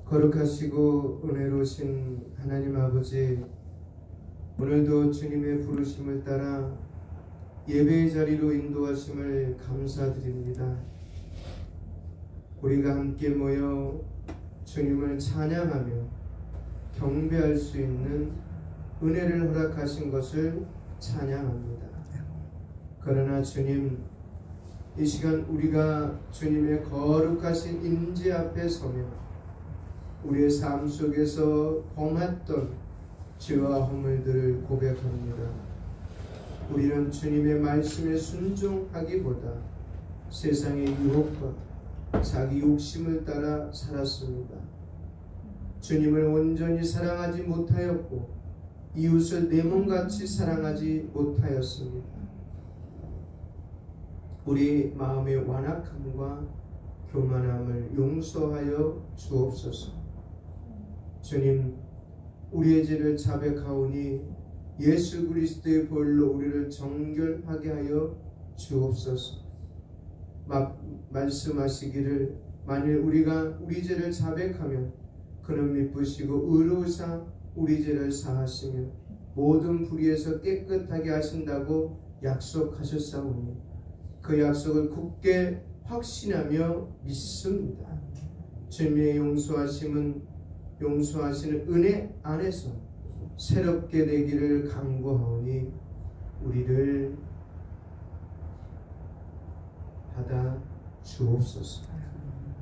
거룩하시고 은혜로우신 하나님 아버지, 오늘도 주님의 부르심을 따라 예배의 자리로 인도하심을 감사드립니다. 우리가 함께 모여 주님을 찬양하며 경배할 수 있는 은혜를 허락하신 것을 찬양합니다. 그러나 주님, 이 시간 우리가 주님의 거룩하신 임재 앞에 서며 우리의 삶 속에서 범했던 죄와 허물들을 고백합니다. 우리는 주님의 말씀에 순종하기보다 세상의 유혹과 자기 욕심을 따라 살았습니다. 주님을 온전히 사랑하지 못하였고 이웃을 내 몸같이 사랑하지 못하였습니다. 우리 마음의 완악함과 교만함을 용서하여 주옵소서. 주님, 우리의 죄를 자백하오니 예수 그리스도의 보혈로 우리를 정결하게 하여 주옵소서. 말씀하시기를 만일 우리가 우리 죄를 자백하면 그는 미쁘시고 의로우사 우리 죄를 사하시며 모든 불의에서 깨끗하게 하신다고 약속하셨사오니 그 약속을 굳게 확신하며 믿습니다. 주님의 용서하시는 은혜 안에서 새롭게 되기를 간구하오니 우리를 받아 주옵소서.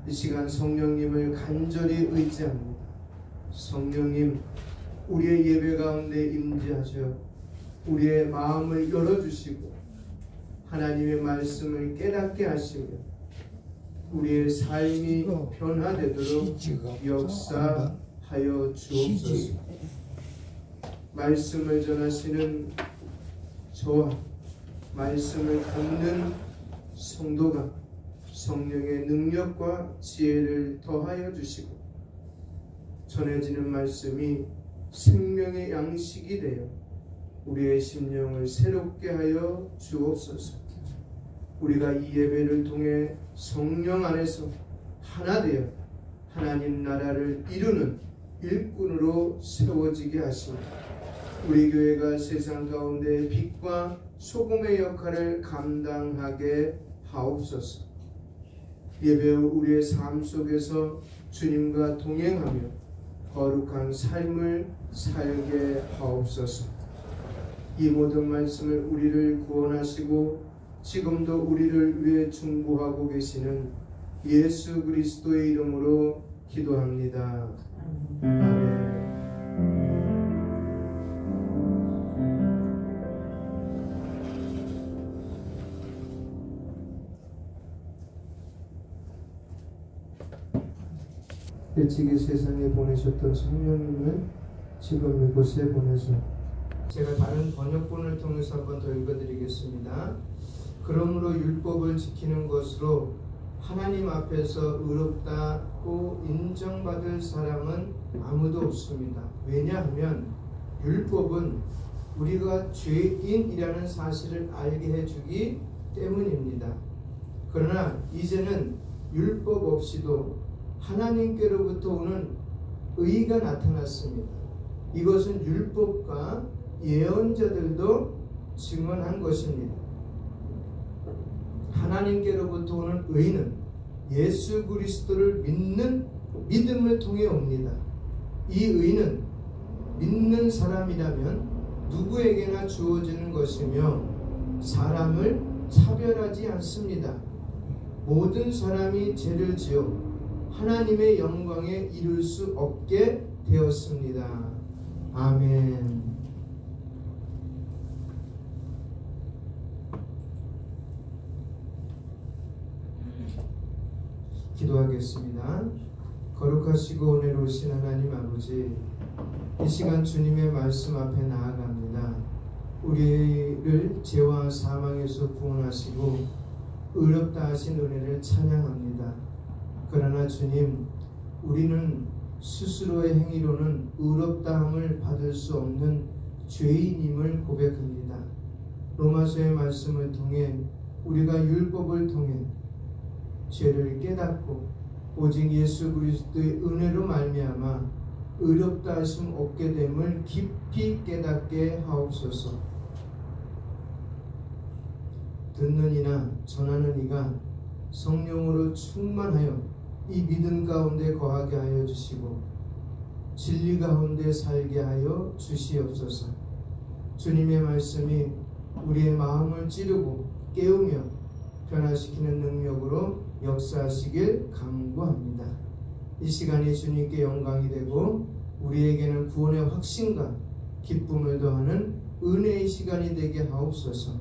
이 시간 성령님을 간절히 의지합니다. 성령님, 우리의 예배 가운데 임재하셔 우리의 마음을 열어주시고 하나님의 말씀을 깨닫게 하시며 우리의 삶이 변화되도록 역사하여 주옵소서. 말씀을 전하시는 저와 말씀을 듣는 성도가 성령의 능력과 지혜를 더하여 주시고 전해지는 말씀이 생명의 양식이 되어 우리의 심령을 새롭게 하여 주옵소서. 우리가 이 예배를 통해 성령 안에서 하나 되어 하나님 나라를 이루는 일꾼으로 세워지게 하시며 우리 교회가 세상 가운데 빛과 소금의 역할을 감당하게 하옵소서. 예배 후 우리의 삶 속에서 주님과 동행하며 거룩한 삶을 살게 하옵소서. 이 모든 말씀을 우리를 구원하시고 지금도 우리를 위해 중보하고 계시는 예수 그리스도의 이름으로 기도합니다. 아멘. 일찍이 세상에 보내셨던 성령님을 지금 이곳에 보내서 제가 다른 번역본을 통해서 한번 더 읽어드리겠습니다. 그러므로 율법을 지키는 것으로 하나님 앞에서 의롭다고 인정받을 사람은 아무도 없습니다. 왜냐하면 율법은 우리가 죄인이라는 사실을 알게 해주기 때문입니다. 그러나 이제는 율법 없이도 하나님께로부터 오는 의가 나타났습니다. 이것은 율법과 예언자들도 증언한 것입니다. 하나님께로부터 오는 의는 예수 그리스도를 믿는 믿음을 통해 옵니다. 이 의는 믿는 사람이라면 누구에게나 주어지는 것이며 사람을 차별하지 않습니다. 모든 사람이 죄를 지어 하나님의 영광에 이룰 수 없게 되었습니다. 아멘. 기도하겠습니다. 거룩하시고 은혜로우신 하나님 아버지, 이 시간 주님의 말씀 앞에 나아갑니다. 우리를 죄와 사망에서 구원하시고 의롭다 하신 은혜를 찬양합니다. 그러나 주님, 우리는 스스로의 행위로는 의롭다함을 받을 수 없는 죄인임을 고백합니다. 로마서의 말씀을 통해 우리가 율법을 통해 죄를 깨닫고 오직 예수 그리스도의 은혜로 말미암아 의롭다 하심 얻게 됨을 깊이 깨닫게 하옵소서. 듣는 이나 전하는 이가 성령으로 충만하여 이 믿음 가운데 거하게 하여 주시고 진리 가운데 살게 하여 주시옵소서. 주님의 말씀이 우리의 마음을 찌르고 깨우며 변화시키는 능력으로 역사하시길 간구합니다. 이 시간이 주님께 영광이 되고 우리에게는 구원의 확신과 기쁨을 더하는 은혜의 시간이 되게 하옵소서.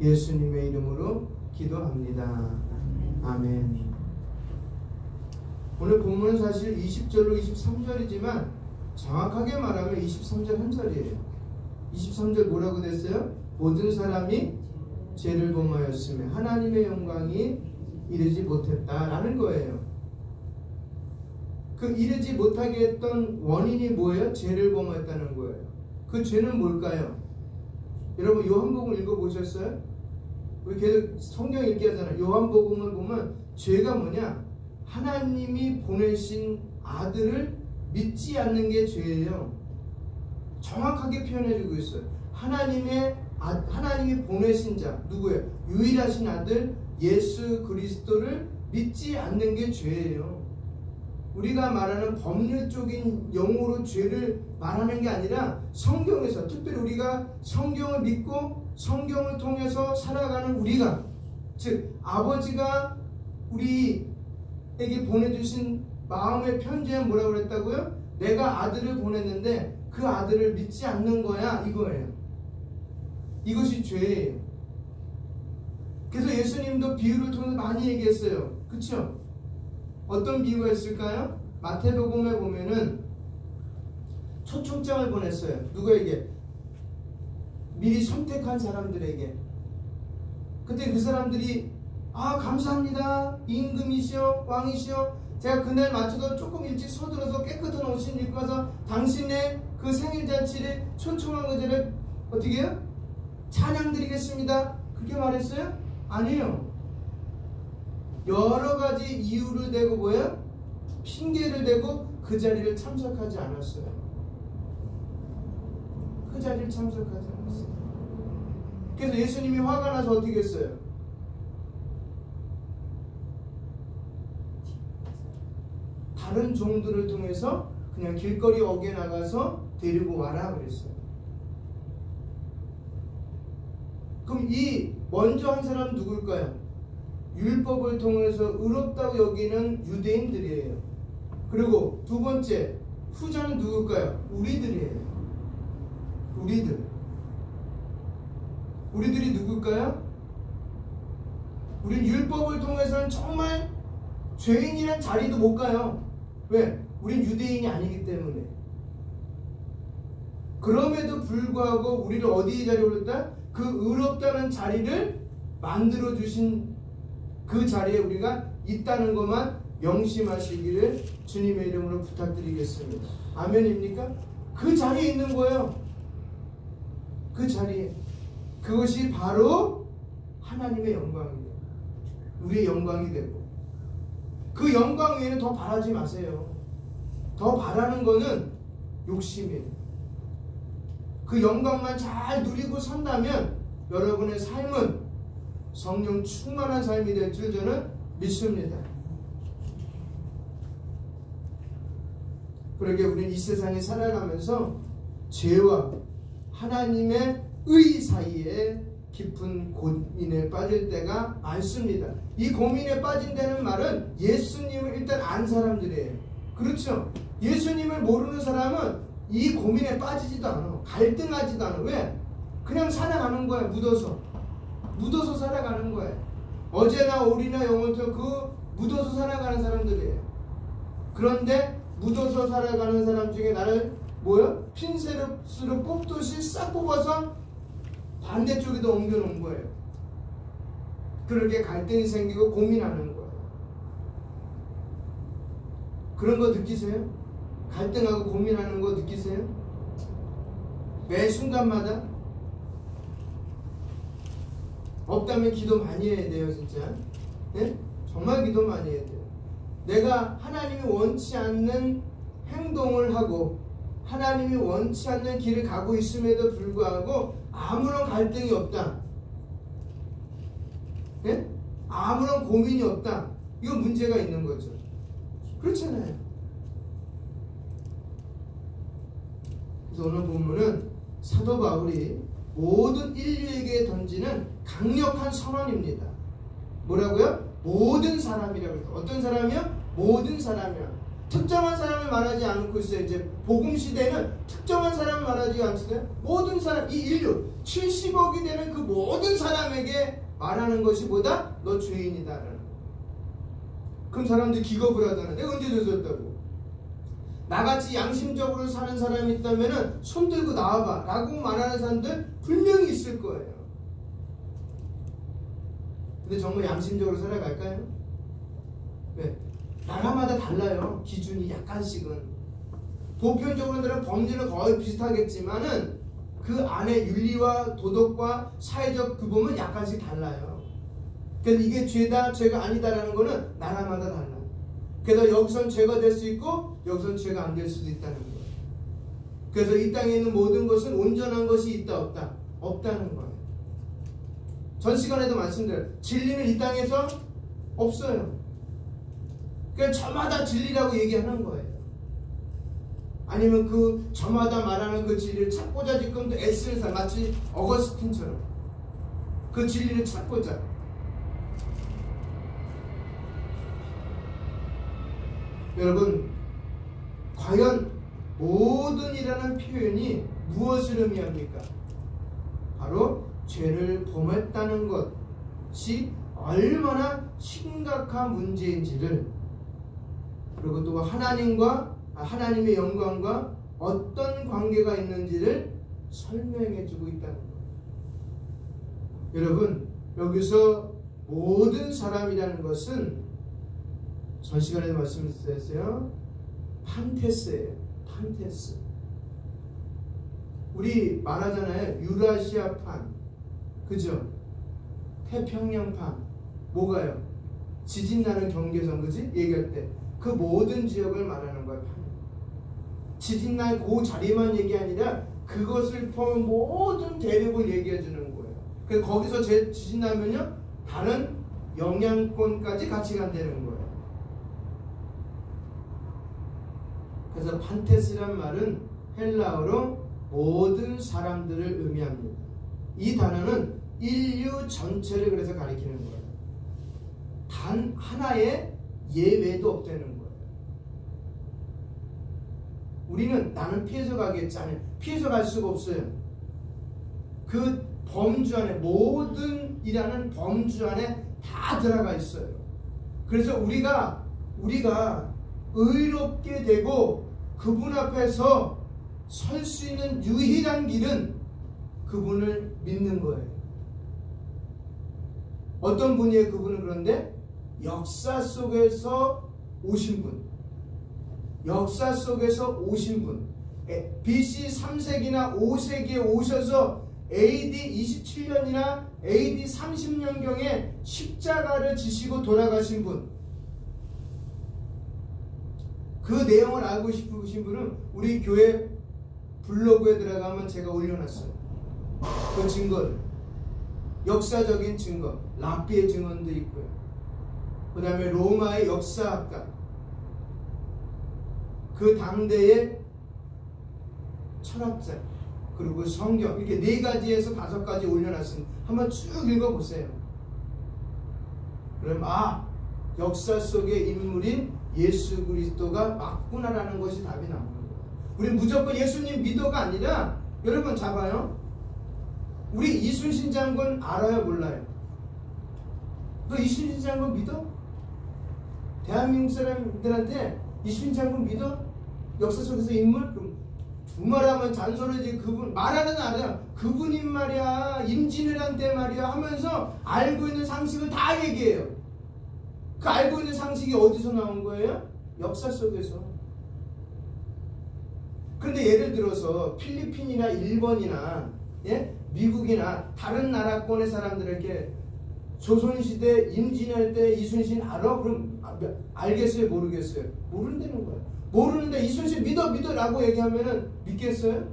예수님의 이름으로 기도합니다. 아멘. 오늘 본문은 사실 20절로 23절이지만 정확하게 말하면 23절 한 절이에요. 23절 뭐라고 됐어요? 모든 사람이 죄를 범하였으며 하나님의 영광이 이르지 못했다라는 거예요. 그 이르지 못하게 했던 원인이 뭐예요? 죄를 범했다는 거예요. 그 죄는 뭘까요? 여러분 요한복음 읽어보셨어요? 우리 계속 성경 읽기 하잖아요. 요한복음을 보면 죄가 뭐냐? 하나님이 보내신 아들을 믿지 않는 게 죄예요. 정확하게 표현해주고 있어요. 하나님이 보내신 자 누구예요? 유일하신 아들 예수 그리스도를 믿지 않는 게 죄예요. 우리가 말하는 법률적인 용어로 죄를 말하는 게 아니라 성경에서 특별히 우리가 성경을 믿고 성경을 통해서 살아가는 우리가, 즉 아버지가 우리에게 보내주신 마음의 편지에 뭐라고 그랬다고요? 내가 아들을 보냈는데 그 아들을 믿지 않는 거야, 이거예요. 이것이 죄예요. 그래서 예수님도 비유를 통해서 많이 얘기했어요. 그쵸? 어떤 비유가 있을까요? 마태복음에 보면은 초청장을 보냈어요. 누구에게? 미리 선택한 사람들에게. 그때 그 사람들이 감사합니다. 임금이시여 왕이시여 제가 그날 맞춰서 조금 일찍 서둘러서 깨끗한 옷을 입고 가서 당신의 그 생일잔치를 초청한 그들을 어떻게 해요? 찬양드리겠습니다. 그렇게 말했어요? 아니에요. 여러 가지 이유를 대고 뭐예요? 핑계를 대고 그 자리를 참석하지 않았어요. 그 자리를 참석하지 않았어요. 그래서 예수님이 화가 나서 어떻게 했어요? 다른 종들을 통해서 그냥 길거리 어귀에 나가서 데리고 와라 그랬어요. 그럼 이 먼저 한 사람은 누굴까요? 율법을 통해서 의롭다고 여기는 유대인들이에요. 그리고 두 번째 후자는 누굴까요? 우리들이에요. 우리들이 누굴까요? 우린 율법을 통해서는 정말 죄인이란 자리도 못 가요. 왜? 우린 유대인이 아니기 때문에. 그럼에도 불구하고 우리를 어디에 자리에 올렸다? 그 의롭다는 자리를 만들어 주신 그 자리에 우리가 있다는 것만 명심하시기를 주님의 이름으로 부탁드리겠습니다. 아멘입니까? 그 자리에 있는 거예요. 그 자리에. 그것이 바로 하나님의 영광입니다. 우리의 영광이 되고 그 영광 외에는 더 바라지 마세요. 더 바라는 거는 욕심이에요. 그 영광만 잘 누리고 산다면 여러분의 삶은 성령 충만한 삶이 될 줄 저는 믿습니다. 그러게 우리는 이 세상에 살아가면서 죄와 하나님의 의 사이에 깊은 고민에 빠질 때가 많습니다. 이 고민에 빠진다는 말은 예수님을 일단 안 사람들이에요. 그렇죠? 예수님을 모르는 사람은 이 고민에 빠지지도 않아. 갈등하지도 않아. 왜? 그냥 살아가는 거야. 묻어서 살아가는 거예요. 어제나 오리나 영원토 그 묻어서 살아가는 사람들이에요. 그런데 묻어서 살아가는 사람 중에 나를 핀셋으로 뽑듯이 싹 뽑아서 반대쪽에도 옮겨놓은 거예요. 그렇게 갈등이 생기고 고민하는 거예요. 그런 거 느끼세요? 갈등하고 고민하는 거 느끼세요? 매 순간마다? 없다면 기도 많이 해야 돼요, 진짜. 네? 정말 기도 많이 해야 돼요. 내가 하나님이 원치 않는 행동을 하고 하나님이 원치 않는 길을 가고 있음에도 불구하고 아무런 갈등이 없다. 예? 아무런 고민이 없다. 이거 문제가 있는 거죠. 그렇잖아요. 그래서 오늘 본문은 사도 바울이 모든 인류에게 던지는 강력한 선언입니다. 뭐라고요? 모든 사람이라고 해서. 어떤 사람이요? 모든 사람이야. 특정한 사람을 말하지 않고 있어요. 이제 복음 시대는 특정한 사람을 말하지 않으세요. 모든 사람, 이 인류 70억이 되는 그 모든 사람에게 말하는 것이 뭐다? 너 죄인이다라는 거. 그럼 사람들이 기겁을 하잖아. 내가 언제 죄졌다고? 나같이 양심적으로 사는 사람이 있다면 손 들고 나와봐 라고 말하는 사람들 분명히 있을 거예요. 근데 정말 양심적으로 살아갈까요? 왜? 나라마다 달라요. 기준이 약간씩은. 보편적으로는 범죄는 거의 비슷하겠지만은 그 안에 윤리와 도덕과 사회적 규범은 약간씩 달라요. 그래서 이게 죄다 죄가 아니다라는 거는 나라마다 달라요. 그래서 여기선 죄가 될 수 있고 여기선 죄가 안 될 수도 있다는 거예요. 그래서 이 땅에 있는 모든 것은 온전한 것이 있다 없다? 없다는 거예요. 전 시간에도 말씀드려요. 진리는 이 땅에서 없어요. 그냥 저마다 진리라고 얘기하는 거예요. 아니면 그 저마다 말하는 그 진리를 찾고자 지금 또 애쓰는 사람, 마치 어거스틴처럼 그 진리를 찾고자. 여러분, 과연 모든이라는 표현이 무엇을 의미합니까? 바로 죄를 범했다는 것이 얼마나 심각한 문제인지를, 그리고 또 하나님의 영광과 어떤 관계가 있는지를 설명해 주고 있다는 거예요. 여러분, 여기서 모든 사람이라는 것은 전 시간에도 말씀드렸어요. 판테스예요. 판테스. 우리 말하잖아요. 유라시아판. 그죠? 태평양판. 뭐가요? 지진 나는 경계선, 그지? 얘기할 때 그 모든 지역을 말하는 거예요. 지진 날 그 자리만 얘기 아니라 그것을 포함한 모든 대륙을 얘기해 주는 거예요. 그래서 거기서 지진 나면요 다른 영향권까지 같이 간다는 거예요. 그래서 판테스란 말은 헬라어로 모든 사람들을 의미합니다. 이 단어는 인류 전체를 그래서 가리키는 거예요. 단 하나의 예외도 없다는 거예요. 우리는 나는 피해서 가겠지, 아니 피해서 갈 수가 없어요. 그 범주 안에, 모든이라는 범주 안에 다 들어가 있어요. 그래서 우리가 의롭게 되고 그분 앞에서 설 수 있는 유일한 길은 그분을 믿는 거예요. 어떤 분이에요? 그분은 그런데 역사 속에서 오신 분, 역사 속에서 오신 분, BC 3세기나 5세기에 오셔서 AD 27년이나 AD 30년경에 십자가를 지시고 돌아가신 분, 그 내용을 알고 싶으신 분은 우리 교회 블로그에 들어가면 제가 올려놨어요. 그 증거를, 역사적인 증거, 랍비의 증언도 있고요. 그 다음에 로마의 역사학가, 그 당대의 철학자, 그리고 성경, 이렇게 4가지에서 5가지 올려놨으니 한번 쭉 읽어보세요. 그럼 역사 속의 인물인 예수 그리스도가 맞구나라는 것이 답이 나오는 거예요. 우리 무조건 예수님 믿어가 아니라, 여러분 잡아요. 우리 이순신 장군 알아요? 몰라요? 너 이순신 장군 믿어? 대한민국 사람들한테 이순신 장군 믿어? 역사 속에서 인물? 그럼 두말하면 잔소리지. 그분 말하는 알아요. 그분인 말이야, 임진왜란 말이야 하면서 알고 있는 상식을 다 얘기해요. 그 알고 있는 상식이 어디서 나온 거예요? 역사 속에서. 그런데 예를 들어서 필리핀이나 일본이나 미국이나 다른 나라권의 사람들에게 조선시대 임진할 때 이순신 알아? 그럼 알겠어요? 모르겠어요? 모른다는 거예요. 모르는데 이순신 믿어라고 얘기하면은 믿겠어요?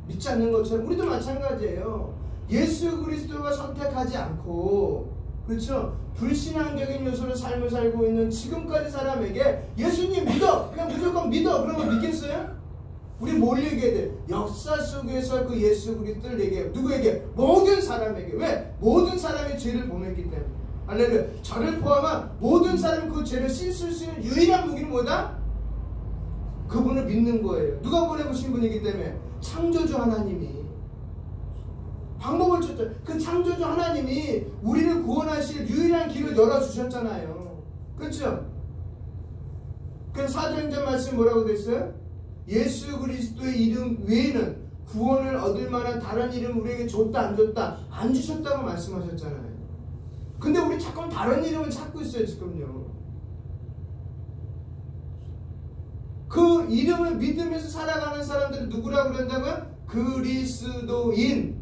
믿지 않는 것처럼 우리도 마찬가지예요. 예수 그리스도가 선택하지 않고, 그렇죠? 불신앙적인 요소로 삶을 살고 있는 지금까지 사람에게 예수님 믿어! 그냥 무조건 믿어! 그러면 믿겠어요? 우리 뭘 얘기해야 돼? 역사 속에서 그 예수 그리스도를 얘기해요. 누구에게? 모든 사람에게. 왜? 모든 사람이 죄를 범했기 때문에. 할렐루야. 저를 포함한 모든 사람이 그 죄를 씻을 수 있는 유일한 무기는 뭐다? 그분을 믿는 거예요. 누가 보내보신 분이기 때문에. 창조주 하나님이 방법을 줬죠. 그 창조주 하나님이 우리를 구원하실 유일한 길을 열어주셨잖아요. 그렇죠? 그럼 사도행전 말씀 뭐라고 됐어요? 예수 그리스도의 이름 외에는 구원을 얻을 만한 다른 이름 우리에게 줬다 안 줬다? 안 주셨다고 말씀하셨잖아요. 근데 우리 자꾸 다른 이름을 찾고 있어요 지금요. 그 이름을 믿으면서 살아가는 사람들은 누구라고 그런다고요? 그리스도인.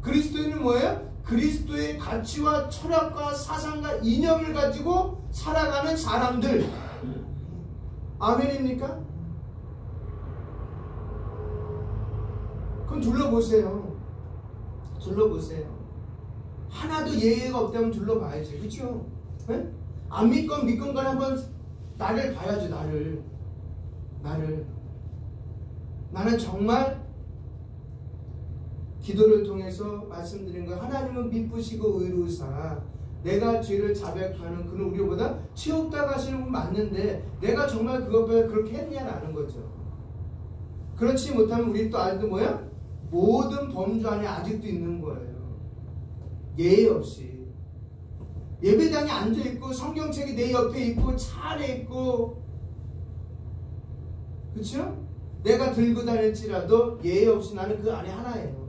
그리스도인은 뭐예요? 그리스도의 가치와 철학과 사상과 이념을 가지고 살아가는 사람들. 아멘입니까? 그럼 둘러보세요. 둘러보세요. 하나도 예외가 없다면 둘러봐야지. 그렇죠? 네? 안 믿건 믿건 간에 한번 나를 봐야죠. 나는 정말 기도를 통해서 말씀드린 거, 하나님은 미쁘시고 의로우사 내가 죄를 자백하는 그는 우리보다 치욕당하시는 분 맞는데 내가 정말 그것보다 그렇게 했냐라는 거죠. 그렇지 못하면 우리 또 아직도 뭐야? 모든 범주 안에 아직도 있는 거예요. 예의 없이 예배당에 앉아있고 성경책이 내 옆에 있고 차 안에 있고, 그렇죠? 내가 들고 다닐지라도 예의 없이 나는 그 안에 하나예요.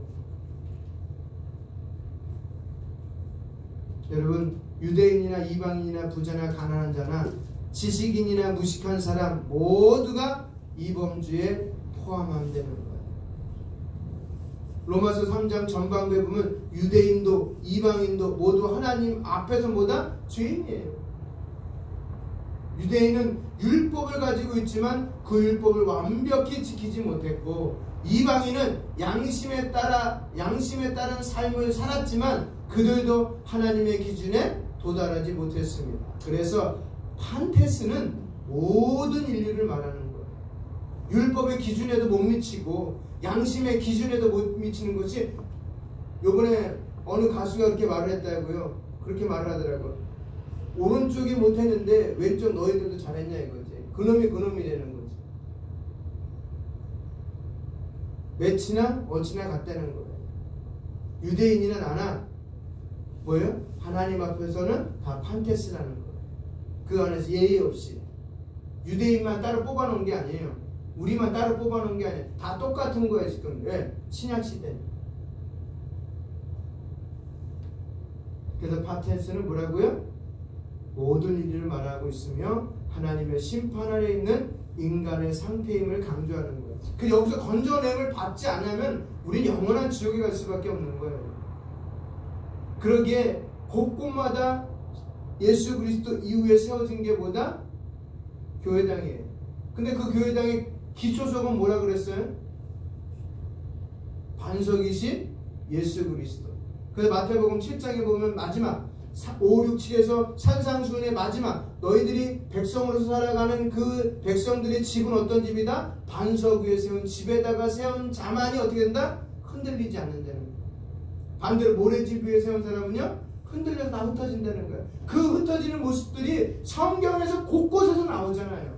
여러분, 유대인이나 이방인이나 부자나 가난한 자나 지식인이나 무식한 사람 모두가 이 범주에 포함되는 거예요. 로마서 3장 전반부에 보면 유대인도 이방인도 모두 하나님 앞에서 뭐다? 죄인이에요. 유대인은 율법을 가지고 있지만 그 율법을 완벽히 지키지 못했고, 이방인은 양심에 따른 삶을 살았지만 그들도 하나님의 기준에 도달하지 못했습니다. 그래서 판테스는 모든 인류를 말하는 거예요. 율법의 기준에도 못 미치고 양심의 기준에도 못 미치는 것이, 요번에 어느 가수가 그렇게 말을 했다고요. 그렇게 말을 하더라고요. 오른쪽이 못했는데 왼쪽 너희들도 잘했냐 이거지. 그놈이 되는 거지. 매치나 어치나 같다는 거예요. 유대인이나 나나 뭐예요? 하나님 앞에서는 다 판테스라는 거예요. 그 안에서 예의 없이. 유대인만 따로 뽑아놓은 게 아니에요. 우리만 따로 뽑아놓은 게 아니에요. 다 똑같은 거예요 지금. 왜? 신약시대. 그래서 판테스는 뭐라고요? 모든 인류를 말하고 있으며 하나님의 심판 아래 있는 인간의 상태임을 강조하는 거예요. 그 여기서 건져냄을 받지 않으면 우리는 영원한 지옥에 갈 수밖에 없는 거예요. 그러기에 곳곳마다 예수 그리스도 이후에 세워진 게 뭐다? 교회당이에요. 근데 그 교회당의 기초석은 뭐라 그랬어요? 반석이신 예수 그리스도. 그래서 마태복음 7장에 보면 마지막 5, 6, 7에서 산상수훈의 마지막, 너희들이 백성으로서 살아가는 그 백성들의 집은 어떤 집이다? 반석 위에 세운 집에다가 세운 자만이 어떻게 된다? 흔들리지 않는다는 거예요. 반대로 모래집 위에 세운 사람은요, 흔들려서 다 흩어진다는 거예요. 그 흩어지는 모습들이 성경에서 곳곳에서 나오잖아요.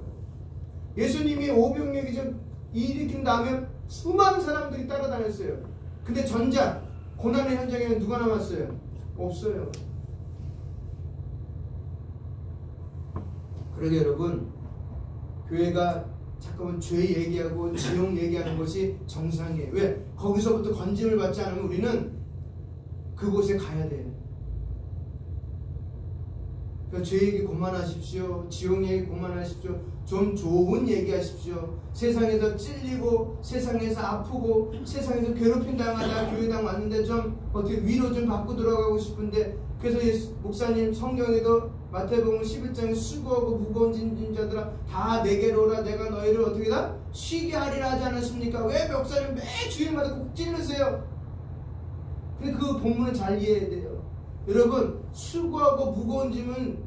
예수님이 오병이어를 일으킨 다음에 수많은 사람들이 따라다녔어요. 근데 전작 고난의 현장에는 누가 남았어요? 없어요. 그러게 여러분, 교회가 잠깐만 죄 얘기하고 지옥 얘기하는 것이 정상이에요. 왜? 거기서부터 건짐을 받지 않으면 우리는 그곳에 가야 돼요. 그러니까 죄 얘기 그만하십시오. 지옥 얘기 그만하십시오. 좀 좋은 얘기 하십시오. 세상에서 찔리고 세상에서 아프고 세상에서 괴롭힘 당하다 교회당 왔는데 좀 어떻게 위로 좀 받고 들어가고 싶은데 그래서 목사님 성경에도 마태복음 11장에 수고하고 무거운 짐진 자들아 다 내게로 오라 내가 너희를 어떻게 다 쉬게 하리라 하지 않았습니까? 왜 목사님 매 주일마다 꼭 찔르세요? 근데 그 본문을 잘 이해해야 돼요. 여러분, 수고하고 무거운 짐은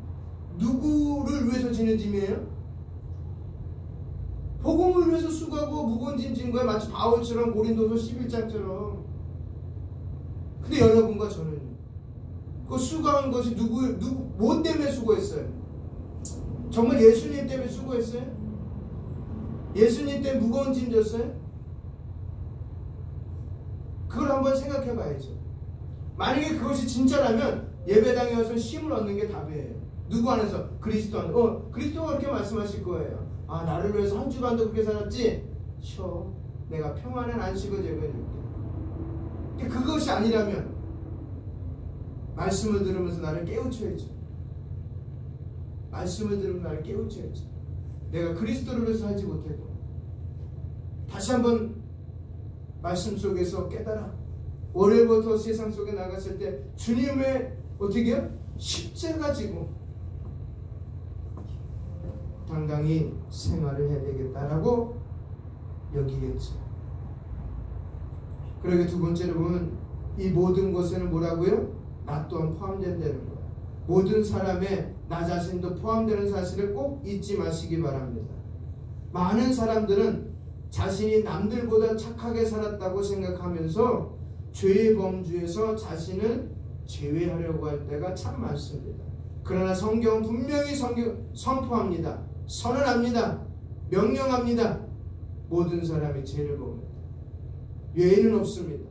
누구를 위해서 지는 짐이에요? 복음을 위해서 수고하고 무거운 짐 진 거야. 마치 바울처럼 고린도서 11장처럼. 근데 여러분과 저는 그 수고한 것이 뭐 때문에 수고했어요? 정말 예수님 때문에 수고했어요? 예수님 때문에 무거운 짐 졌어요? 그걸 한번 생각해 봐야죠. 만약에 그것이 진짜라면 예배당에 와서 힘을 얻는 게 답이에요. 누구 안에서? 그리스도 안에서. 그리스도가 그렇게 말씀하실 거예요. 아, 나를 위해서 한 주간도 그렇게 살았지? 쉬어. 내가 평안의 안식을 제공해줄게. 그것이 아니라면 말씀을 들으면서 나를 깨우쳐야죠. 말씀을 들으면서 나를 깨우쳐야죠. 내가 그리스도를 위해서 살지 못했고 다시 한번 말씀 속에서 깨달아. 월요일부터 세상 속에 나갔을 때 주님의 어떻게 해요? 십자가 지고 당당히 생활을 해야 되겠다라고 여기겠죠. 그러게 두 번째로 보면 이 모든 것에는 뭐라고요? 나 또한 포함된다는 거예요. 모든 사람의 나 자신도 포함되는 사실을 꼭 잊지 마시기 바랍니다. 많은 사람들은 자신이 남들보다 착하게 살았다고 생각하면서 죄의 범주에서 자신을 제외하려고 할 때가 참 많습니다. 그러나 성경은 분명히 선포합니다. 선언합니다. 명령합니다. 모든 사람이 죄를 범합니다. 예외는 없습니다.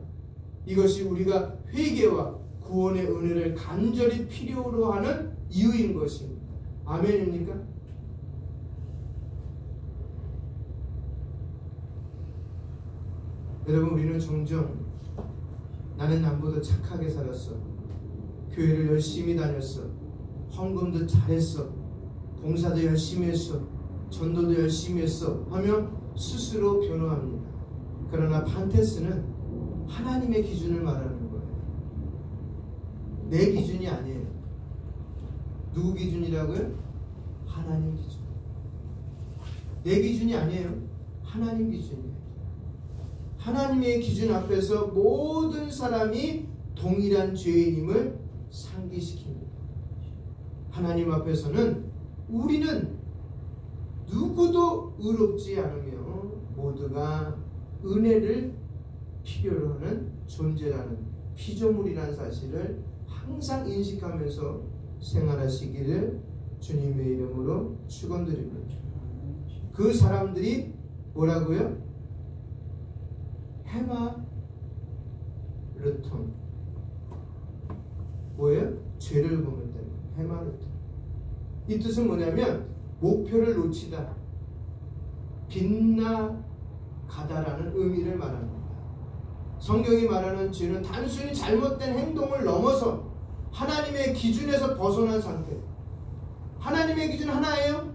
이것이 우리가 회개와 구원의 은혜를 간절히 필요로 하는 이유인 것입니다. 아멘입니까? 여러분, 우리는 종종 나는 남보다 착하게 살았어. 교회를 열심히 다녔어. 헌금도 잘했어. 봉사도 열심히 했어. 전도도 열심히 했어. 하며 스스로 변호합니다. 그러나 판테스는 하나님의 기준을 말하는 거예요. 내 기준이 아니에요. 누구 기준이라고요? 하나님 기준. 내 기준이 아니에요. 하나님 기준이에요. 하나님의 기준 앞에서 모든 사람이 동일한 죄인임을 상기시킵니다. 하나님 앞에서는 우리는 누구도 의롭지 않으며 모두가 은혜를 필요로 하는 존재라는 피조물이라는 사실을 항상 인식하면서 생활하시기를 주님의 이름으로 축원드립니다. 그 사람들이 뭐라고요? 헤마르톤. 뭐예요? 죄를 범했다. 헤마르톤. 이 뜻은 뭐냐면 목표를 놓치다, 빗나가다라는 의미를 말합니다. 성경이 말하는 죄는 단순히 잘못된 행동을 넘어서 하나님의 기준에서 벗어난 상태. 하나님의 기준 하나예요.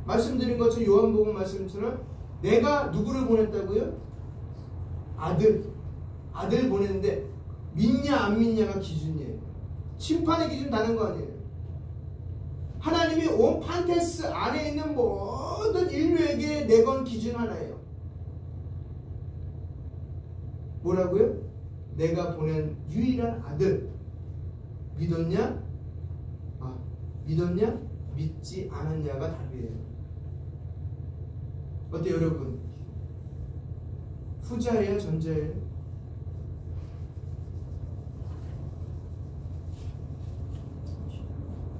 말씀드린 것처럼 요한복음 말씀처럼 내가 누구를 보냈다고요? 아들 보냈는데 믿냐 안 믿냐가 기준이에요. 심판의 기준 다른 거 아니에요. 하나님이 온 판테스 안에 있는 모든 인류에게 내건 기준 하나예요. 뭐라고요? 내가 보낸 유일한 아들. 믿었냐? 믿었냐? 믿지 않았냐가 답이에요. 어때요, 여러분? 후자예요, 전자예요?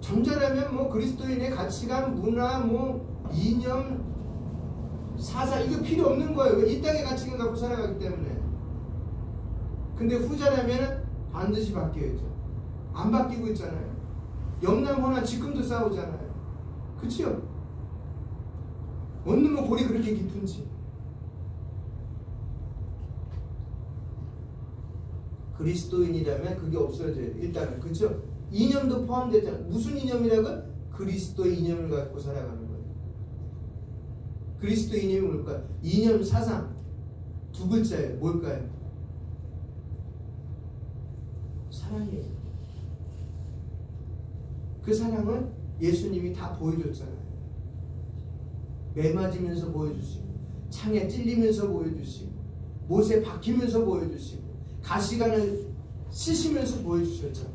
전자라면 뭐 그리스도인의 가치관, 문화, 뭐 이념, 사상 이거 필요 없는 거예요. 왜? 이 땅의 가치관 갖고 살아가기 때문에. 근데 후자라면 반드시 바뀌어야죠. 안 바뀌고 있잖아요. 영남호나 지금도 싸우잖아요. 그치요? 어느 뭐 골이 그렇게 깊은지. 그리스도인이라면 그게 없어져요. 일단은. 그쵸? 이념도 포함되잖아요. 무슨 이념이라고? 그리스도의 이념을 갖고 살아가는 거예요. 그리스도의 이념이 뭘까요? 이념, 사상 두 글자예요. 뭘까요? 사랑이에요. 그 사랑을 예수님이 다 보여줬잖아요. 매 맞으면서 보여주시고, 창에 찔리면서 보여주시고, 못에 박히면서 보여주시고, 가시관을 쓰시면서 보여주셨잖아요.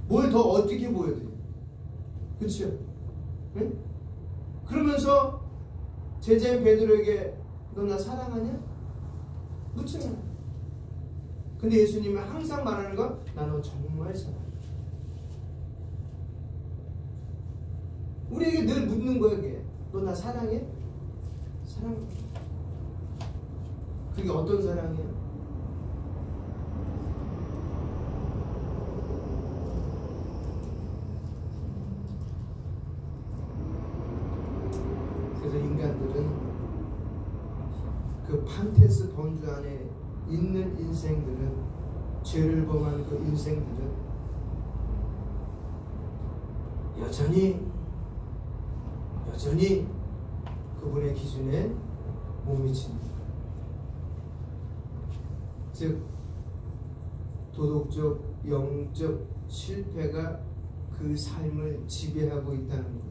뭘 더 어떻게 보여드려요? 그렇죠? 네? 그러면서 제자인 베드로에게 너 나 사랑하냐? 묻잖아요. 근데 예수님은 항상 말하는 건 나 너 정말 사랑해. 우리에게 늘 묻는 거야. 그게 너 나 사랑해? 사랑해. 그게 어떤 사랑이야? 그래서 인간들은 그 판테스 범주 안에 있는 인생들은, 죄를 범한 그 인생들은 여전히 그분의 기준에 못 미칩니다. 즉 도덕적, 영적 실패가 그 삶을 지배하고 있다는 거예요.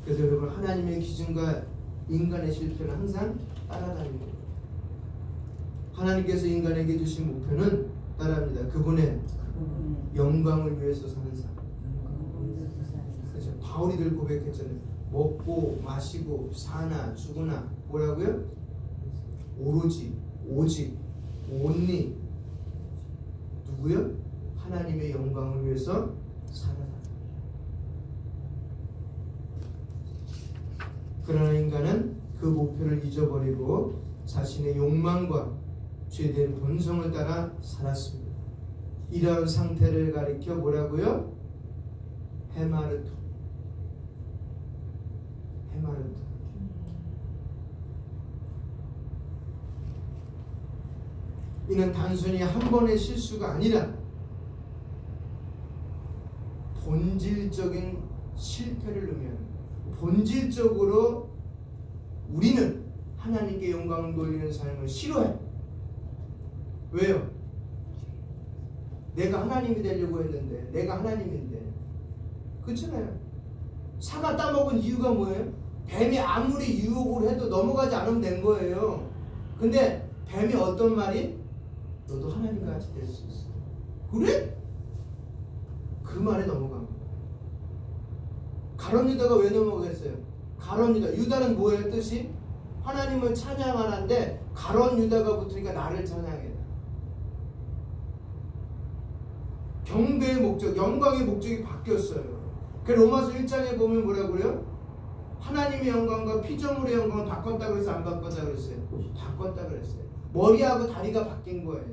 그래서 여러분, 하나님의 기준과 인간의 실패는 항상 따라다니는 거예요. 하나님께서 인간에게 주신 목표는 따라합니다. 그분의 영광을 위해서 사는 삶. 그렇죠. 바울이들 고백했잖아요. 먹고 마시고 사나 죽으나 뭐라고요? 오로지, 오직, 온리 누구요? 하나님의 영광을 위해서 살아라. 그러나 인간은 그 목표를 잊어버리고 자신의 욕망과 죄된 본성을 따라 살았습니다. 이러한 상태를 가리켜 뭐라고요? 헤마르토. 이는 단순히 한 번의 실수가 아니라 본질적인 실패를 의미합니다. 본질적으로 우리는 하나님께 영광을 돌리는 삶을 싫어해. 왜요? 내가 하나님이 되려고 했는데, 내가 하나님인데. 그렇잖아요. 사과 따먹은 이유가 뭐예요? 뱀이 아무리 유혹을 해도 넘어가지 않으면 된 거예요. 근데 뱀이 어떤 말이? 너도 하나님같이 될 수 있어. 그래? 그 말에 넘어간 거예요. 가룟 유다가 왜 넘어갔어요? 가룟 유다. 유다는 뭐예요? 뜻이? 하나님을 찬양하는데 가룟 유다가 붙으니까 나를 찬양해. 경배의 목적, 영광의 목적이 바뀌었어요. 그 로마서 1장에 보면 뭐라고요? 하나님의 영광과 피조물의 영광을 바꿨다 그랬어요? 안 바꿨다 그랬어요? 바꿨다 그랬어요. 머리하고 다리가 바뀐 거예요.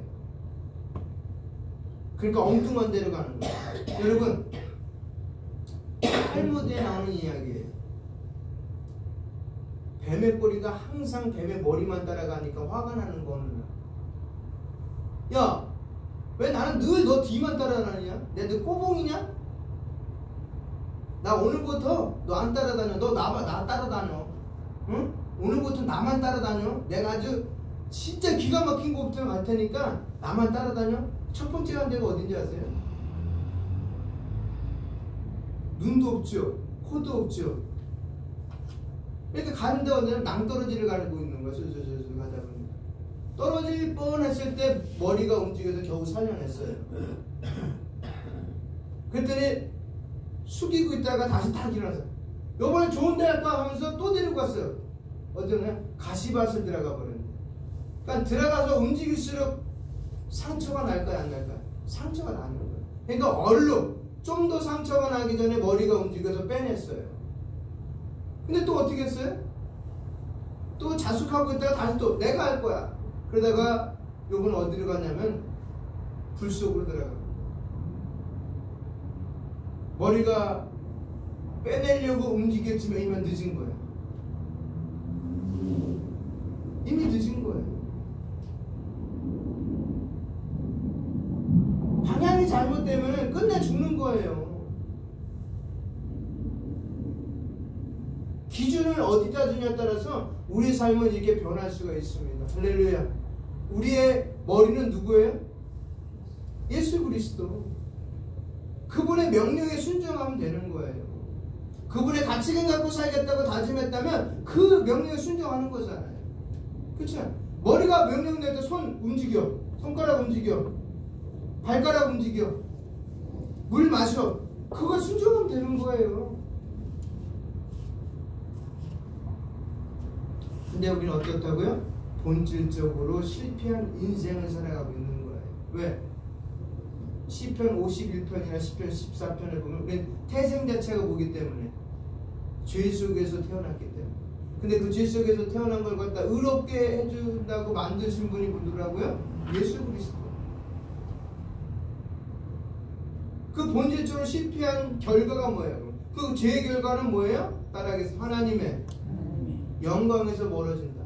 그러니까 엉뚱한 데로 가는 거예요. 여러분, 탈무드에 나오는 이야기예요. 뱀의 꼬리가 항상 뱀의 머리만 따라가니까 화가 나는 거는, 야, 왜 나는 늘 너 뒤만 따라다니냐? 내가 너 꼬봉이냐? 나 오늘부터 너 안 따라다녀. 너 나 따라다녀. 응? 오늘부터 나만 따라다녀. 내가 아주 진짜 기가 막힌 곳부터 갈 테니까 나만 따라다녀. 첫 번째 간 데가 어딘지 아세요? 눈도 없죠. 코도 없죠. 이렇게 가는 데가 어디냐? 낭떠러지를 가고 있는 거야. 슬슬 가다 보니 떨어질 뻔했을 때 머리가 움직여서 겨우 살려냈어요. 그랬더니 숙이고 있다가 다시 탁 일어나서 요번에 좋은 데 갈까 하면서 또 데리고 갔어요. 어쩌냐? 가시밭을 들어가 버렸는데. 그러니까 들어가서 움직일수록 상처가 날까요? 안 날까요? 상처가 나는 거예요. 그러니까 얼른 좀 더 상처가 나기 전에 머리가 움직여서 빼냈어요. 근데 또 어떻게 했어요? 또 자숙하고 있다가 다시 또 내가 할 거야. 그러다가 요번 어디로 갔냐면 불 속으로 들어가고 머리가 빼내려고 움직였지만 이미 늦은 거예요. 이미 늦은 거예요. 방향이 잘못되면 끝내 죽는 거예요. 기준을 어디다 두냐에 따라서 우리의 삶은 이렇게 변할 수가 있습니다. 할렐루야. 우리의 머리는 누구예요? 예수 그리스도. 그분의 명령에 순종하면 되는 거예요. 그분의 가치관 갖고 살겠다고 다짐했다면 그 명령에 순종하는 거잖아요. 그렇죠? 머리가 명령 낼 때 손 움직여, 손가락 움직여, 발가락 움직여, 물 마셔. 그거 순종하면 되는 거예요. 근데 우리는 어떻다고요? 본질적으로 실패한 인생을 살아가고 있는 거예요. 왜? 시편 51편이나 시편 14편을 보면 우리는 태생 자체가 보기 때문에 죄 속에서 태어났기 때문에. 근데 그 죄 속에서 태어난 걸 갖다 의롭게 해준다고 만드신 분이 누구라고요? 예수 그리스도. 그 본질적으로 실패한 결과가 뭐예요? 그 죄의 결과는 뭐예요? 따라하겠습니다. 하나님의 영광에서 멀어진다.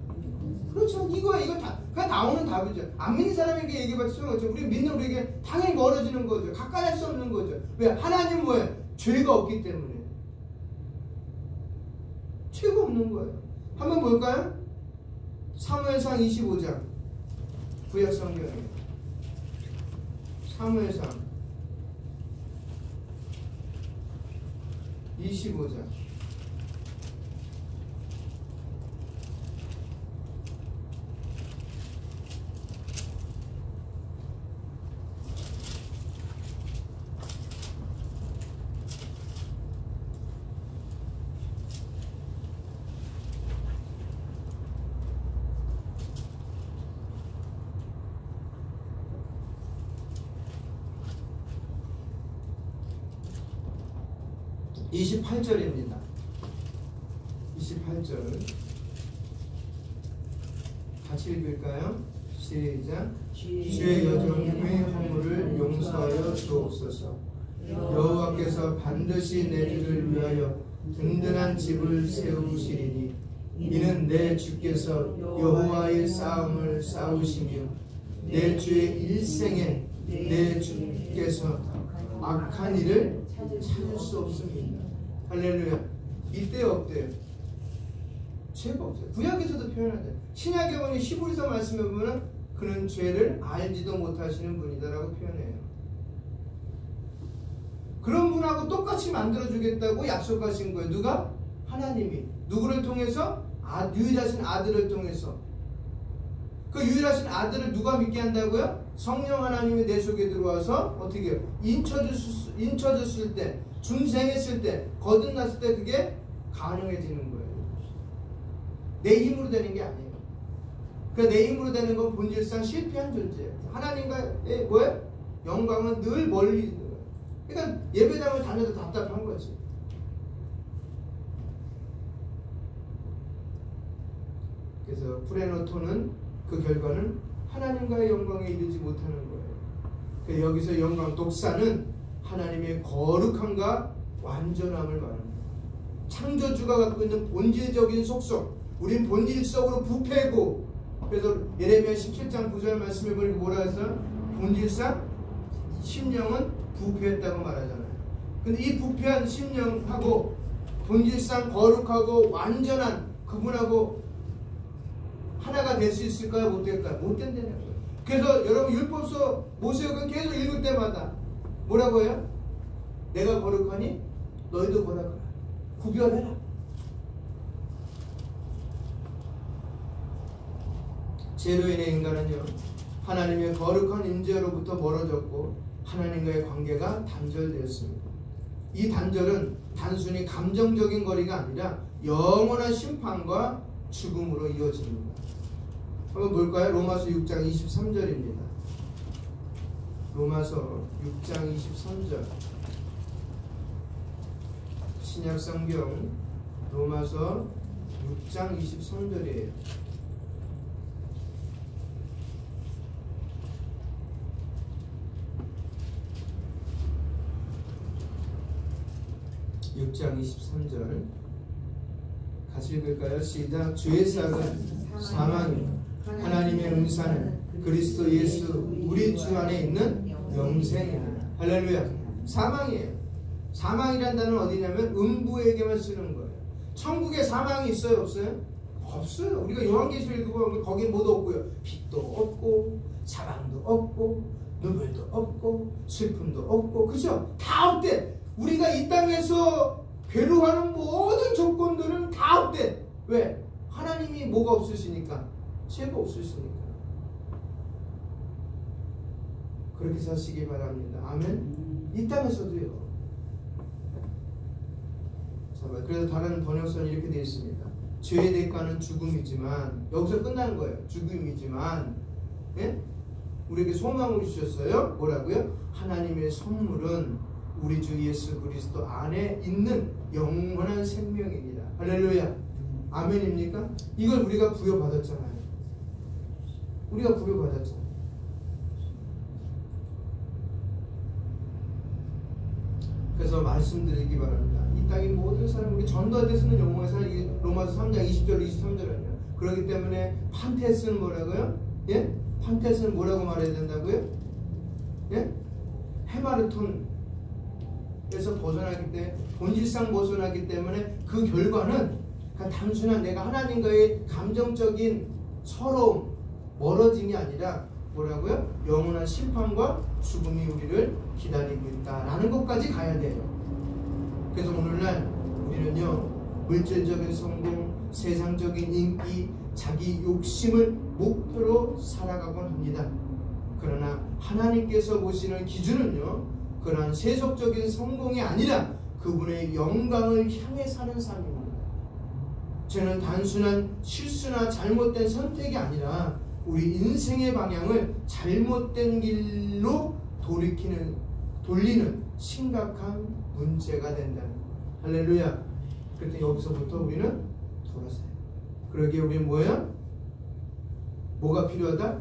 그렇죠. 이거 다 그냥 나오는 답이죠. 안 믿는 사람에게 얘기해봤자 소용없죠. 우리 믿는 우리에게 당연히 멀어지는 거죠. 가까이 할 수 없는 거죠. 왜? 하나님 뭐예요? 죄가 없기 때문에. 죄가 없는 거예요. 한번 볼까요? 사무엘상 25장 구약 성경에 사무엘상 25장 28절입니다. 28절 같이 읽을까요? 시작. 주의 여종의 허물을 용서하여 주옵소서. 여호와께서 반드시 내 주를 위하여 든든한 집을 세우시리니 이는 내 주께서 여호와의 싸움을 싸우시며 내 주의 일생에 내 주께서 악한 일을 찾을 수 없습니다. 할렐루야. 이때 어때요? 죄가 없어요. 구약에서도 표현하죠. 신약에 보니 히브리서 말씀에 보면 그는 죄를 알지도 못하시는 분이다라고 표현해요. 그런 분하고 똑같이 만들어주겠다고 약속하신 거예요. 누가? 하나님이. 누구를 통해서? 유일하신 아들을 통해서. 그 유일하신 아들을 누가 믿게 한다고요? 성령 하나님이 내 속에 들어와서 어떻게 해요? 인쳐줬을 때, 중생했을 때, 거듭났을 때 그게 가능해지는 거예요. 내 힘으로 되는 게 아니에요. 그러니까 내 힘으로 되는 건 본질상 실패한 존재예요. 하나님과의 뭐예요? 영광은 늘 멀리 있는 거예요. 그러니까 예배당을 다녀도 답답한 거지. 그래서 프레노토는 그 결과는 하나님과의 영광에 이르지 못하는 거예요. 그래서 여기서 영광 독사는 하나님의 거룩함과 완전함을 말합니다. 창조주가 갖고 있는 본질적인 속성, 우린 본질적으로 부패고, 그래서 예레미야 17장 9절 말씀에 보니까 뭐라 했어요? 본질상 심령은 부패했다고 말하잖아요. 근데 이 부패한 심령하고 본질상 거룩하고 완전한 그분하고 하나가 될 수 있을까요? 못 될까요? 못 된다는 거예요. 그래서 여러분 율법서 모세오경 계속 읽을 때마다 뭐라고 해요? 내가 거룩하니 너희도 거룩하라. 구별해라. 죄로 인해 인간은요, 하나님의 거룩한 임재로부터 멀어졌고 하나님과의 관계가 단절되었습니다. 이 단절은 단순히 감정적인 거리가 아니라 영원한 심판과 죽음으로 이어집니다. 한번 볼까요? 로마서 6장 23절입니다. 로마서 6장 23절. 신약 성경 로마서 6장 23절이에요. (6장 23절) 같이 읽을까요? 시작. 주의 삭은 사망이요 하나님의 은사는 그리스도 예수 우리 주 안에 있는 영생이다. 할렐루야. 사망이에요. 사망이란 단어는 어디냐면 음부에게만 쓰는 거예요. 천국에 사망이 있어요? 없어요? 없어요. 우리가 요한계시록 읽어보면 거긴 뭐도 없고요. 빛도 없고 사망도 없고 눈물도 없고 슬픔도 없고, 그죠? 다 없대. 우리가 이 땅에서 괴로워하는 모든 조건들은 다 없대. 왜? 하나님이 뭐가 없으시니까? 죄가 없으시니까. 그렇게 사시기 바랍니다. 아멘. 이 땅에서도요. 그래서 다른 번역서는 이렇게 되어 있습니다. 죄의 대가는 죽음이지만, 여기서 끝난 거예요. 죽음이지만, 예? 우리에게 소망을 주셨어요. 뭐라고요? 하나님의 선물은 우리 주 예수 그리스도 안에 있는 영원한 생명입니다. 할렐루야. 아멘입니까? 이걸 우리가 부여받았잖아요. 우리가 부여받았잖아요. 그래서 말씀드리기 바랍니다. 이 땅의 모든 사람, 우리 전도할 때 쓰는 용어에 사실 로마서 3장 20절 23절이에요. 그렇기 때문에 판테스는 뭐라고요? 예? 판테스는 뭐라고 말해야 된다고요? 예? 헤마르톤에서 벗어나기 때문에, 본질상 벗어나기 때문에 그 결과는 그냥 단순한 내가 하나님과의 감정적인 서러움, 멀어짐이 아니라 뭐라고요? 영원한 심판과 죽음이 우리를 기다리고 있다라는 것까지 가야 돼요. 그래서 오늘날 우리는요, 물질적인 성공, 세상적인 인기, 자기 욕심을 목표로 살아가곤 합니다. 그러나 하나님께서 보시는 기준은요, 그러한 세속적인 성공이 아니라 그분의 영광을 향해 사는 삶입니다. 저는 단순한 실수나 잘못된 선택이 아니라 우리 인생의 방향을 잘못된 길로 돌리는 심각한 문제가 된다는 거예요. 할렐루야. 그때 여기서부터 우리는 돌아서요. 그러기에 우리는 뭐예요? 뭐가 필요하다?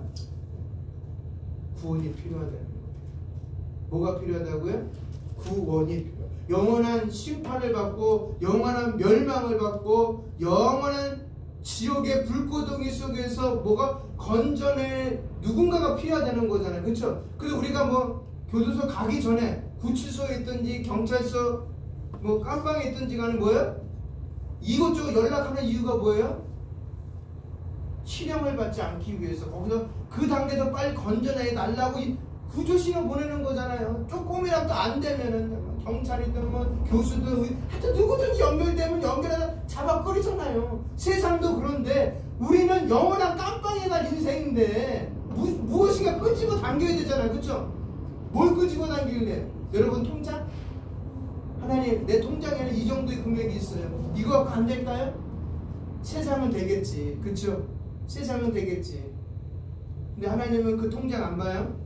구원이 필요하다는 거예요. 뭐가 필요하다고요? 구원이 필요해요. 영원한 심판을 받고 영원한 멸망을 받고 영원한 지옥의 불고동이 속에서 뭐가 건전해 누군가가 필요하다는 거잖아요. 그렇죠? 그래서 우리가 뭐 교도소 가기 전에 구치소에 있든지 경찰서 뭐 깜방에 있든지 간에 뭐예요? 이것저것 연락하는 이유가 뭐예요? 실형을 받지 않기 위해서 거기서 그 단계에서 빨리 건져내 달라고 구조신호 보내는 거잖아요. 조금이라도 안 되면은 경찰이든 뭐 교수든 하여튼 누구든지 연결되면 연결해서 잡아버리잖아요. 세상도 그런데 우리는 영원한 깜빵에 갈 인생인데 무엇인가 끄집어 당겨야 되잖아요. 그렇죠? 뭘 끄집어 당길래? 여러분 통장? 하나님 내 통장에는 이 정도의 금액이 있어요. 이거 갖고 안 될까요? 세상은 되겠지. 그렇죠? 세상은 되겠지. 근데 하나님은 그 통장 안 봐요?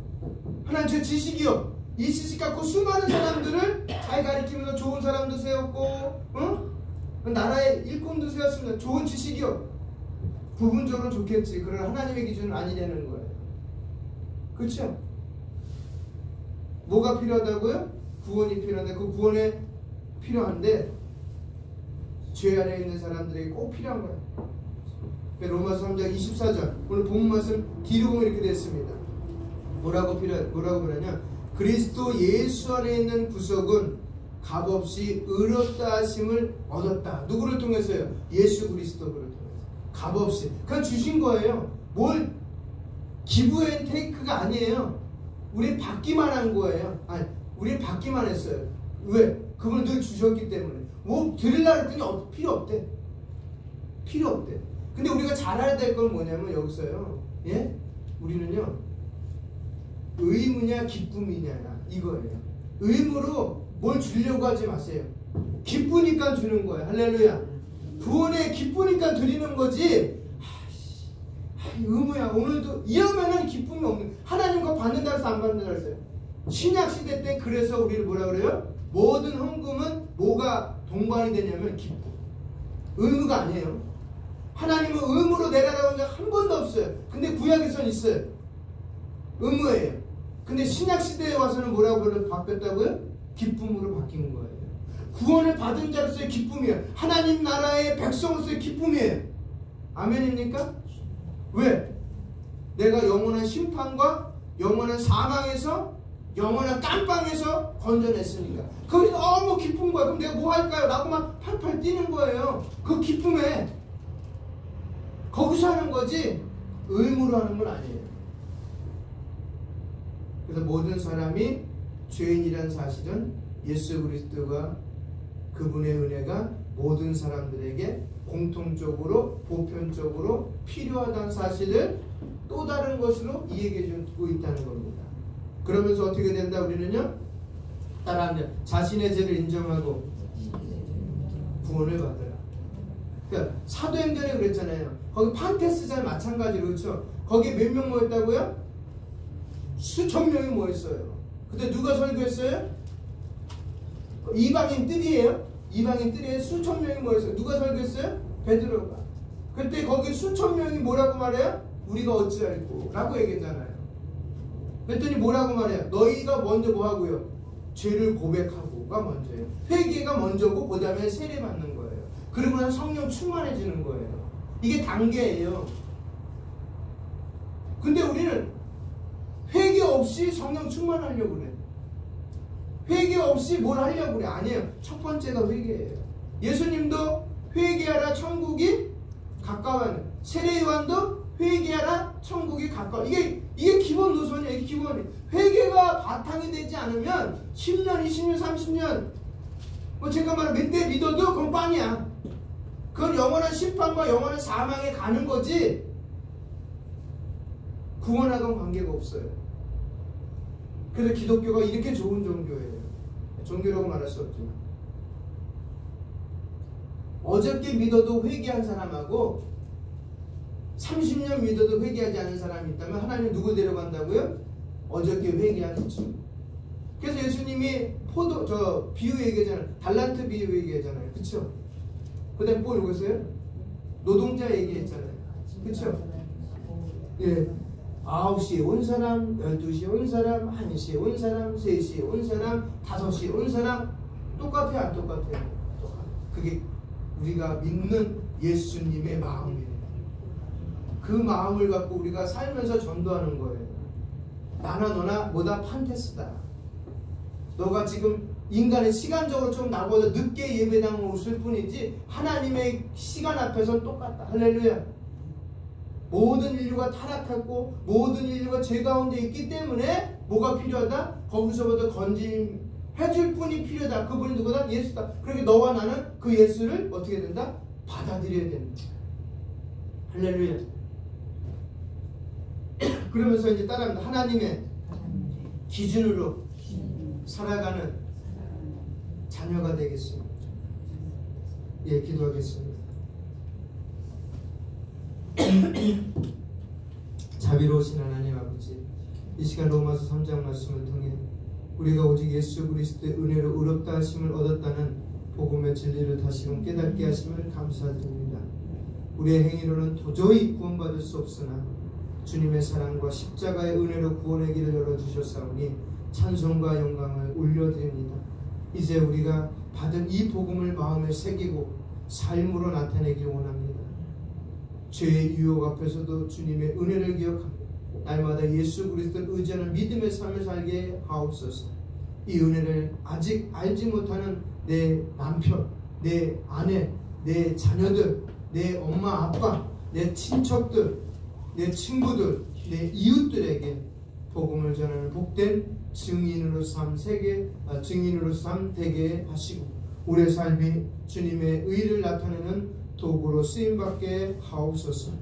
하나님 제 지식이요. 이 지식 갖고 수많은 사람들을 잘 가르치면서 좋은 사람도 세웠고, 응? 나라의 일꾼도 세웠습니다. 좋은 지식이요. 부분적으로 좋겠지. 그러나 하나님의 기준은 아니라는 거예요. 그렇죠? 뭐가 필요하다고요? 구원이 필요한데 그 구원에 필요한데 죄 안에 있는 사람들에게 꼭 필요한 거예요. 로마서 3장 24절 오늘 본문 말씀 뒤로 보면 이렇게 됐습니다. 뭐라고 그러냐? 그리스도 예수 안에 있는 구속은 값없이 의롭다 하심을 얻었다. 누구를 통해서요? 예수 그리스도를 통해서. 값없이 그냥 주신 거예요. 뭘 기브 앤 테이크가 아니에요. 우리 받기만 한 거예요. 아니, 우리 받기만 했어요. 왜? 그걸 늘 주셨기 때문에. 뭐 드리려고 했더니 필요 없대. 필요 없대. 근데 우리가 잘 알아야 될 건 뭐냐면 여기서요. 예? 우리는요. 의무냐 기쁨이냐 이거예요. 의무로 뭘 주려고 하지 마세요. 기쁘니까 주는 거예요. 할렐루야. 구원에 기쁘니까 드리는 거지. 의무야. 오늘도 이러면은 기쁨이 없는. 하나님과 받는다 해서 안 받는다 했어요. 신약 시대 때 그래서 우리를 뭐라 그래요? 모든 헌금은 뭐가 동반이 되냐면 기쁨. 의무가 아니에요. 하나님은 의무로 내라라고 한 적 한 번도 없어요. 근데 구약에선 있어요. 의무예요. 근데 신약 시대에 와서는 뭐라고 바뀌었다고요? 기쁨으로 바뀐 거예요. 구원을 받은 자로서의 기쁨이에요. 하나님 나라의 백성으로서의 기쁨이에요. 아멘입니까? 왜? 내가 영원한 심판과 영원한 사망에서 영원한 깜빵에서 건져냈으니까. 그게 너무 기쁜 거야. 그럼 내가 뭐 할까요? 라고 막 팔팔 뛰는 거예요. 그 기쁨에 거기서 하는 거지 의무로 하는 건 아니에요. 그래서 모든 사람이 죄인이라는 사실은 예수 그리스도가 그분의 은혜가 모든 사람들에게 공통적으로 보편적으로 필요하다는 사실을 또 다른 것으로 이야기해 주고 있다는 겁니다. 그러면서 어떻게 된다? 우리는요, 따라하면 자신의 죄를 인정하고 구원을 받아라. 그러니까 사도행전에 그랬잖아요. 거기 판테스잘 마찬가지로, 그렇죠? 거기 몇 명 모였다고요? 수천 명이 모였어요. 근데 누가 설교했어요? 이방인 뜰이에요. 이방인 뜰에 수천 명이 모였어요. 누가 설교했어요? 베드로가. 그때 거기 수천 명이 뭐라고 말해요? 우리가 어찌할꼬 라고 얘기했잖아요. 그랬더니 뭐라고 말해요? 너희가 먼저 뭐 하고요? 죄를 고백하고가 먼저예요. 회개가 먼저고 그 다음에 세례 받는 거예요. 그러고 나서 성령 충만해지는 거예요. 이게 단계예요. 근데 우리는 회개 없이 성령 충만하려고 그래. 회개 없이 뭘 하려고 그래. 아니에요. 첫 번째가 회개예요. 예수님도 회개하라 천국이 가까워하는, 세례 요한도 회개하라 천국이 가까워. 이게 기본 노선이에요. 이게 기본이. 회개가 바탕이 되지 않으면 10년, 20년, 30년 뭐 제가 말한 몇 대 믿어도 그건 빵이야. 그건 영원한 심판과 영원한 사망에 가는 거지 구원하고는 관계가 없어요. 그래서 기독교가 이렇게 좋은 종교예요. 종교라고 말할 수 없지만 어저께 믿어도 회개한 사람하고 30년 믿어도 회개하지 않은 사람이 있다면 하나님 누구 데려간다고요? 어저께 회개한 친구. 그래서 예수님이 비유 얘기하잖아요. 달란트 비유 얘기하잖아요. 그쵸? 그 다음에 뭘 읽었어요? 노동자 얘기했잖아요. 그쵸? 예. 9시에 온 사람, 12시에 온 사람, 1시에 온 사람, 3시에 온 사람, 5시에 온 사람. 똑같아요? 안 똑같아요? 그게 우리가 믿는 예수님의 마음이에요. 그 마음을 갖고 우리가 살면서 전도하는 거예요. 나나 너나 뭐다 판테스다. 너가 지금 인간의 시간적으로 좀 나보다 늦게 예배당을 오실 뿐이지 하나님의 시간 앞에서 똑같다. 할렐루야. 모든 인류가 타락했고 모든 인류가 죄 가운데 있기 때문에 뭐가 필요하다? 거기서부터 건짐해줄 분이 필요하다. 그분이 누구다? 예수다. 그렇게 너와 나는 그 예수를 어떻게 된다? 받아들여야 된다. 할렐루야. 그러면서 이제 따라합니다. 하나님의 기준으로 살아가는 자녀가 되겠습니다. 예, 기도하겠습니다. 자비로우신 하나님 아버지, 이 시간 로마서 3장 말씀을 통해 우리가 오직 예수 그리스도의 은혜로 의롭다 하심을 얻었다는 복음의 진리를 다시금 깨닫게 하심을 감사드립니다. 우리의 행위로는 도저히 구원받을 수 없으나 주님의 사랑과 십자가의 은혜로 구원의 길을 열어주셨사오니 찬송과 영광을 올려드립니다. 이제 우리가 받은 이 복음을 마음에 새기고 삶으로 나타내길 원합니다. 죄의 유혹 앞에서도 주님의 은혜를 기억하고 날마다 예수 그리스도를 의지하는 믿음의 삶을 살게 하옵소서. 이 은혜를 아직 알지 못하는 내 남편, 내 아내, 내 자녀들, 내 엄마 아빠, 내 친척들, 내 친구들, 내 이웃들에게 복음을 전하는 복된 증인으로 삶 되게 하시고 우리의 삶이 주님의 의를 나타내는 도구로 쓰임받게 하옵소서.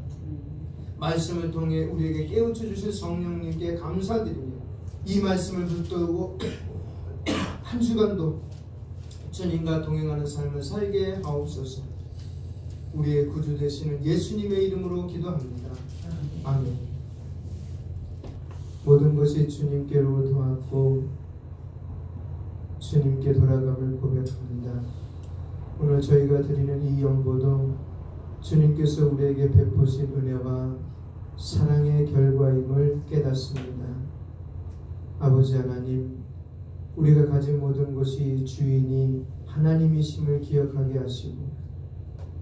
말씀을 통해 우리에게 깨우쳐 주실 성령님께 감사드리며 이 말씀을 붙들고 한 주간도 주님과 동행하는 삶을 살게 하옵소서. 우리의 구주 되시는 예수님의 이름으로 기도합니다. 아멘. 모든 것이 주님께로 도왔고 주님께 돌아감을 고백합니다. 오늘 저희가 드리는 이 연보도 주님께서 우리에게 베푸신 은혜와 사랑의 결과임을 깨닫습니다. 아버지 하나님, 우리가 가진 모든 것이 주인이 하나님이심을 기억하게 하시고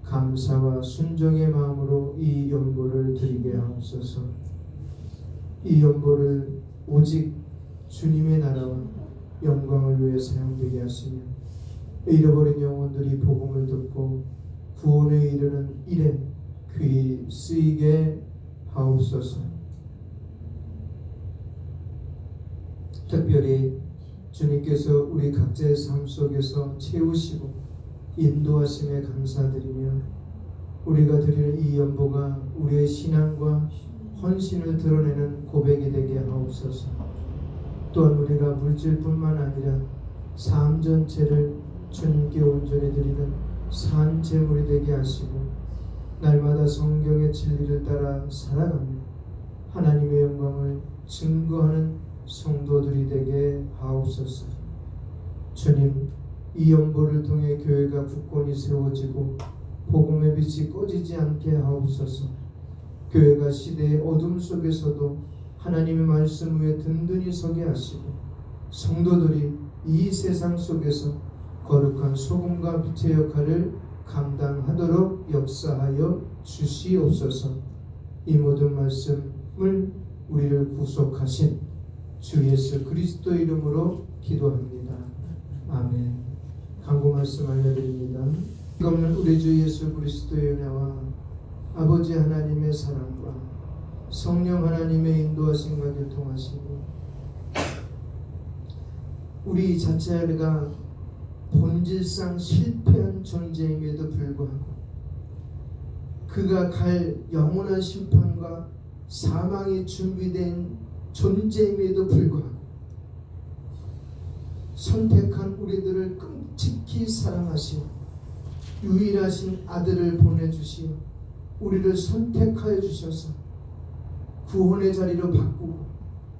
감사와 순종의 마음으로 이 연보를 드리게 하옵소서. 이 연보를 오직 주님의 나라와 영광을 위해 사용되게 하시며 잃어버린 영혼들이 복음을 듣고 구원에 이르는 일에 귀 쓰이게 하옵소서. 특별히 주님께서 우리 각자의 삶 속에서 채우시고 인도하심에 감사드리며 우리가 드리는 이 연보가 우리의 신앙과 헌신을 드러내는 고백이 되게 하옵소서. 또한 우리가 물질뿐만 아니라 삶 전체를 주님께 온전히 드리는 산 제물이 되게 하시고 날마다 성경의 진리를 따라 살아가며 하나님의 영광을 증거하는 성도들이 되게 하옵소서. 주님, 이 연보를 통해 교회가 굳건히 세워지고 복음의 빛이 꺼지지 않게 하옵소서. 교회가 시대의 어둠 속에서도 하나님의 말씀 위에 든든히 서게 하시고 성도들이 이 세상 속에서 거룩한 소금과 빛의 역할을 감당하도록 역사하여 주시옵소서. 이 모든 말씀을 우리를 구속하신 주 예수 그리스도 이름으로 기도합니다. 아멘. 간구 말씀 알려드립니다. 이것은 우리 주 예수 그리스도의 은혜와 아버지 하나님의 사랑과 성령 하나님의 인도하심과 교통하심이 우리 자체가 본질상 실패한 존재임에도 불구하고 그가 갈 영원한 심판과 사망이 준비된 존재임에도 불구하고 선택한 우리들을 끔찍히 사랑하시고 유일하신 아들을 보내주시어 우리를 선택하여 주셔서 구원의 자리로 바꾸고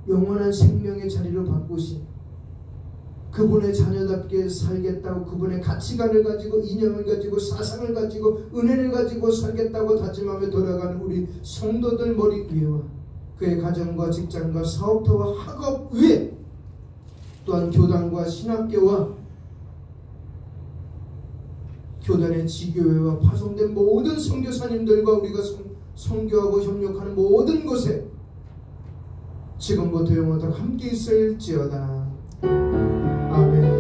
영원한 생명의 자리로 바꾸신 그분의 자녀답게 살겠다고 그분의 가치관을 가지고 이념을 가지고 사상을 가지고 은혜를 가지고 살겠다고 다짐하며 돌아가는 우리 성도들 머리 위에와 그의 가정과 직장과 사업터와 학업 위에 또한 교단과 신학교와 교단의 지교회와 파송된 모든 선교사님들과 우리가 선교하고 협력하는 모든 곳에 지금부터 영원토록 함께 있을지어다. 아멘.